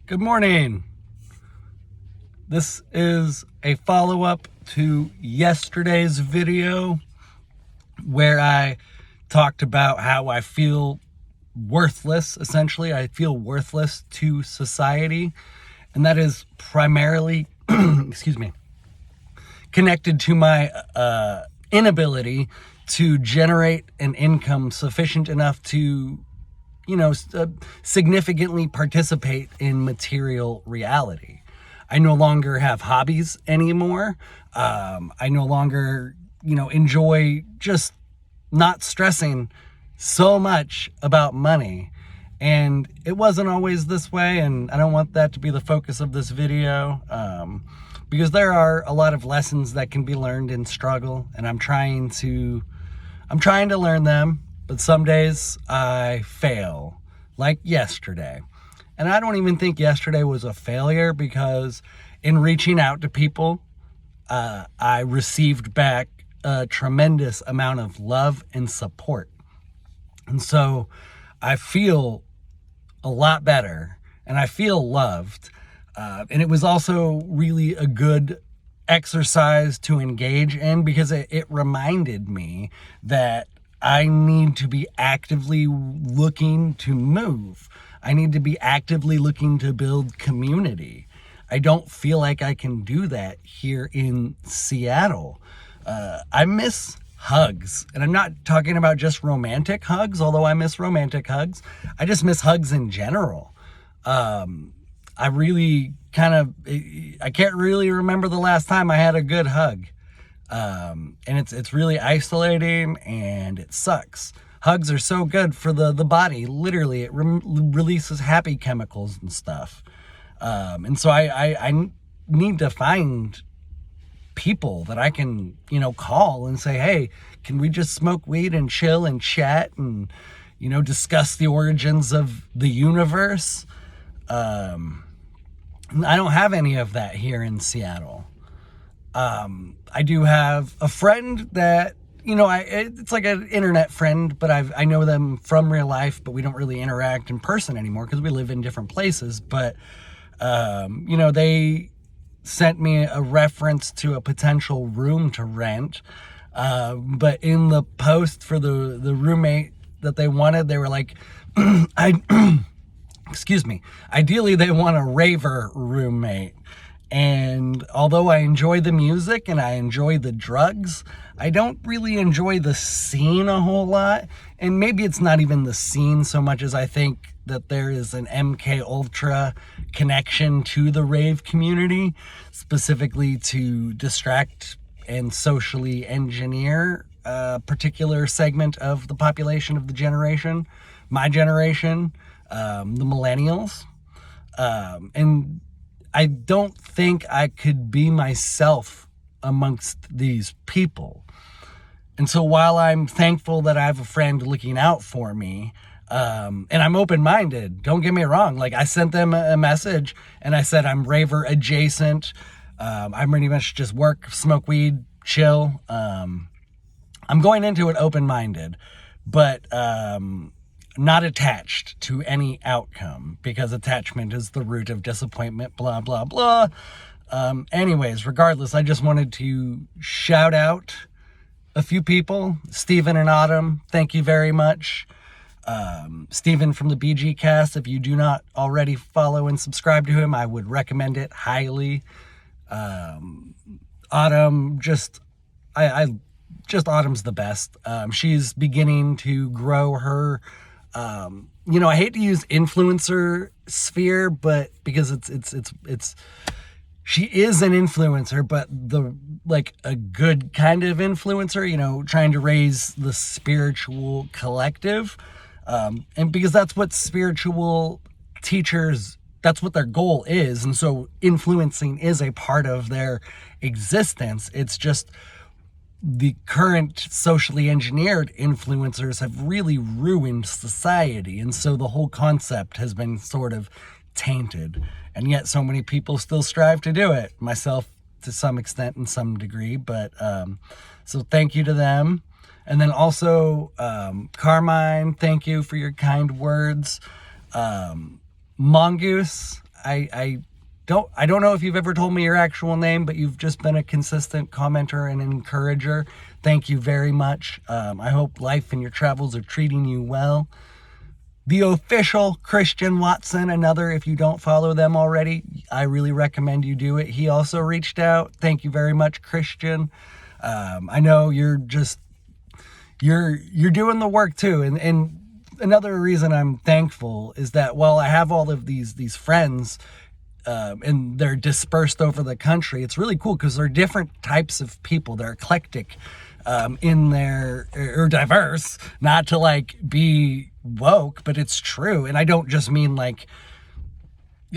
Good morning. This is a follow-up to yesterday's video where I talked about how I feel worthless, essentially. I feel worthless to society, and that is primarily, connected to my inability to generate an income sufficient enough to significantly participate in material reality. I no longer have hobbies anymore. I no longer, enjoy just not stressing so much about money. And it wasn't always this way, and I don't want that to be the focus of this video, because there are a lot of lessons that can be learned in struggle, and I'm trying to learn them. But some days I fail, like yesterday. And I don't even think yesterday was a failure, because in reaching out to people, I received back a tremendous amount of love and support. And so I feel a lot better, and I feel loved. And it was also really a good exercise to engage in, because it reminded me that I need to be actively looking to move. I need to be actively looking to build community. I don't feel like I can do that here in Seattle. I miss hugs, and I'm not talking about just romantic hugs, although I miss romantic hugs. I just miss hugs in general. I really I can't really remember the last time I had a good hug. And it's really isolating, and it sucks. Hugs are so good for the body. Literally, it releases happy chemicals and stuff. And so I need to find people that I can, call and say, hey, can we just smoke weed and chill and chat and, discuss the origins of the universe? I don't have any of that here in Seattle. I do have a friend that, it's like an internet friend, but I know them from real life, but we don't really interact in person anymore because we live in different places. But, they sent me a reference to a potential room to rent. But in the post for the roommate that they wanted, they were like, ideally they want a raver roommate. And although I enjoy the music and I enjoy the drugs, I don't really enjoy the scene a whole lot. And maybe it's not even the scene so much as I think that there is an MK Ultra connection to the rave community, specifically to distract and socially engineer a particular segment of the population of the generation, my generation, the millennials. And I don't think I could be myself amongst these people. And so while I'm thankful that I have a friend looking out for me, and I'm open-minded, don't get me wrong. Like, I sent them a message and I said, I'm raver adjacent. I'm pretty much just work, smoke weed, chill. I'm going into it open-minded, but not attached to any outcome, because attachment is the root of disappointment, blah, blah, blah. Anyways, regardless, I just wanted to shout out a few people. Stephen and Autumn, thank you very much. Stephen from the BG Cast, if you do not already follow and subscribe to him, I would recommend it highly. Autumn, Autumn's the best. She's beginning to grow her, I hate to use influencer sphere, but because she is an influencer, but a good kind of influencer, trying to raise the spiritual collective. And because that's what spiritual teachers, that's what their goal is. And so influencing is a part of their existence. It's just the current socially engineered influencers have really ruined society. And so the whole concept has been sort of tainted. And yet so many people still strive to do it, myself to some extent, in some degree. But so thank you to them. And then also, Carmine, thank you for your kind words. Mongoose, I don't know if you've ever told me your actual name, but you've just been a consistent commenter and encourager. Thank you very much. I hope life and your travels are treating you well. The official Christian Watson, another, if you don't follow them already, I really recommend you do it. He also reached out. Thank you very much, Christian. I know you're doing the work too. And another reason I'm thankful is that while I have all of these friends, and they're dispersed over the country, it's really cool because they're different types of people. They're eclectic, in their, or diverse, not to like be woke, but it's true. And I don't just mean like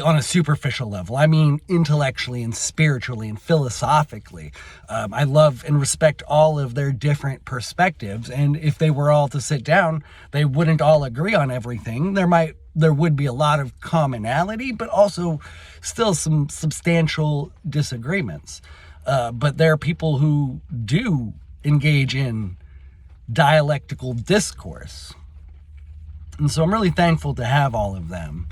on a superficial level. I mean intellectually and spiritually and philosophically. I love and respect all of their different perspectives. And if they were all to sit down, they wouldn't all agree on everything. There would be a lot of commonality, but also still some substantial disagreements. But there are people who do engage in dialectical discourse. And so I'm really thankful to have all of them.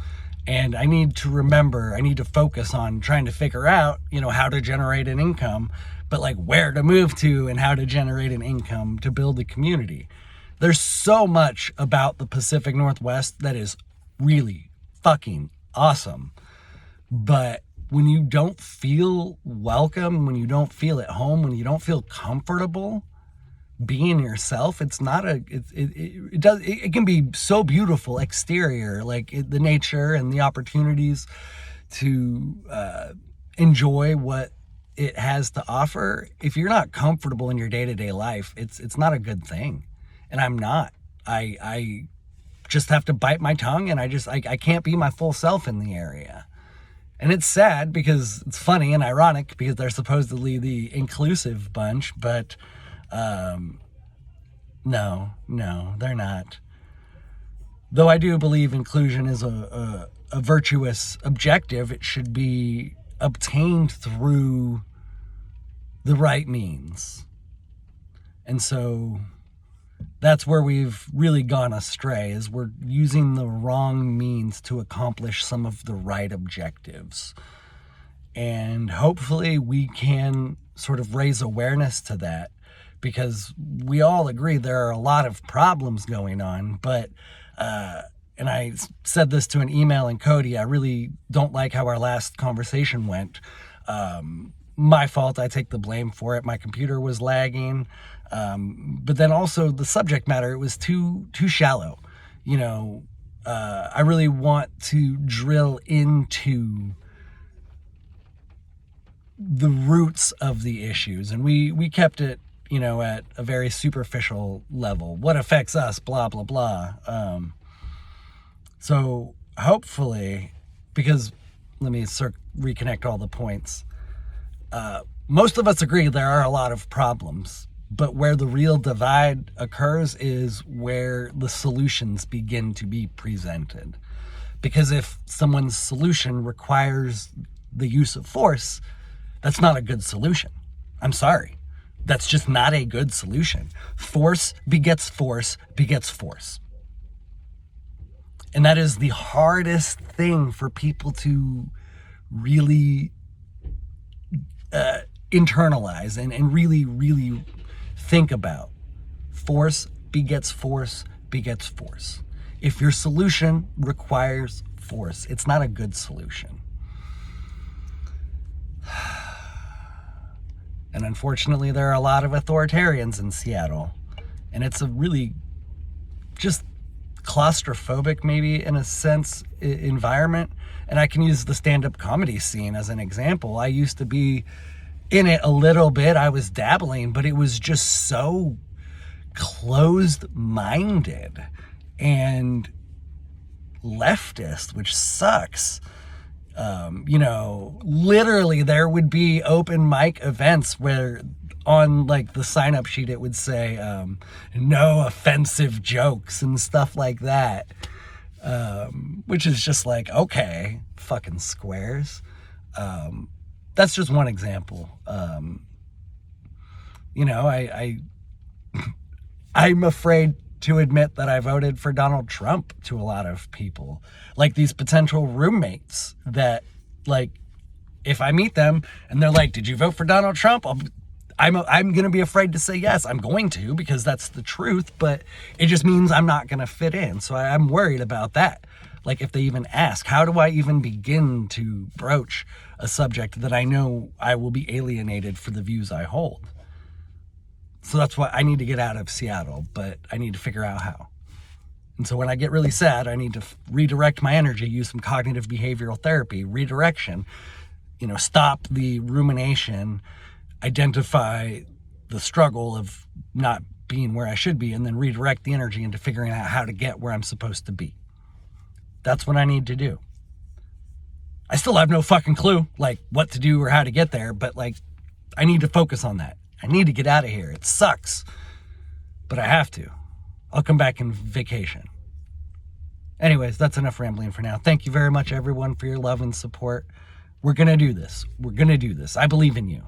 And I need to focus on trying to figure out, how to generate an income, but like where to move to and how to generate an income to build a community. There's so much about the Pacific Northwest that is really fucking awesome. But when you don't feel welcome, when you don't feel at home, when you don't feel comfortable being yourself, it can be so beautiful exterior, like the nature and the opportunities to enjoy what it has to offer. If you're not comfortable in your day-to-day life, it's not a good thing. And I'm not. I just have to bite my tongue, and I can't be my full self in the area. And it's sad because it's funny and ironic because they're supposedly the inclusive bunch, but no, they're not. Though I do believe inclusion is a virtuous objective, it should be obtained through the right means. And so that's where we've really gone astray, is we're using the wrong means to accomplish some of the right objectives. And hopefully we can sort of raise awareness to that, because we all agree there are a lot of problems going on. But, and I said this to an email and Cody, I really don't like how our last conversation went. My fault, I take the blame for it. My computer was lagging. But then also the subject matter, it was too shallow. I really want to drill into the roots of the issues. And we kept it, at a very superficial level. What affects us, blah, blah, blah. So hopefully, because let me reconnect all the points. Most of us agree there are a lot of problems, but where the real divide occurs is where the solutions begin to be presented. Because if someone's solution requires the use of force, that's not a good solution. I'm sorry. That's just not a good solution. Force begets force begets force. And that is the hardest thing for people to really internalize and really, really think about. Force begets force begets force. If your solution requires force, it's not a good solution. And unfortunately, there are a lot of authoritarians in Seattle. And it's a really just claustrophobic, maybe in a sense, environment. And I can use the stand-up comedy scene as an example. I used to be in it a little bit. I was dabbling, but it was just so closed-minded and leftist, which sucks. Literally there would be open mic events where on like the sign up sheet, it would say, no offensive jokes and stuff like that. Which is just like, okay, fucking squares. That's just one example. I'm afraid to admit that I voted for Donald Trump to a lot of people. Like these potential roommates that, like, if I meet them and they're like, did you vote for Donald Trump? I'm going to be afraid to say yes. I'm going to, because that's the truth, but it just means I'm not going to fit in. So I'm worried about that. Like if they even ask, how do I even begin to broach a subject that I know I will be alienated for the views I hold? So that's why I need to get out of Seattle, but I need to figure out how. And so when I get really sad, I need to redirect my energy, use some cognitive behavioral therapy, redirection, stop the rumination, identify the struggle of not being where I should be, and then redirect the energy into figuring out how to get where I'm supposed to be. That's what I need to do. I still have no fucking clue, like, what to do or how to get there, but, like, I need to focus on that. I need to get out of here. It sucks, but I have to. I'll come back in vacation. Anyways, that's enough rambling for now. Thank you very much, everyone, for your love and support. We're going to do this. We're going to do this. I believe in you.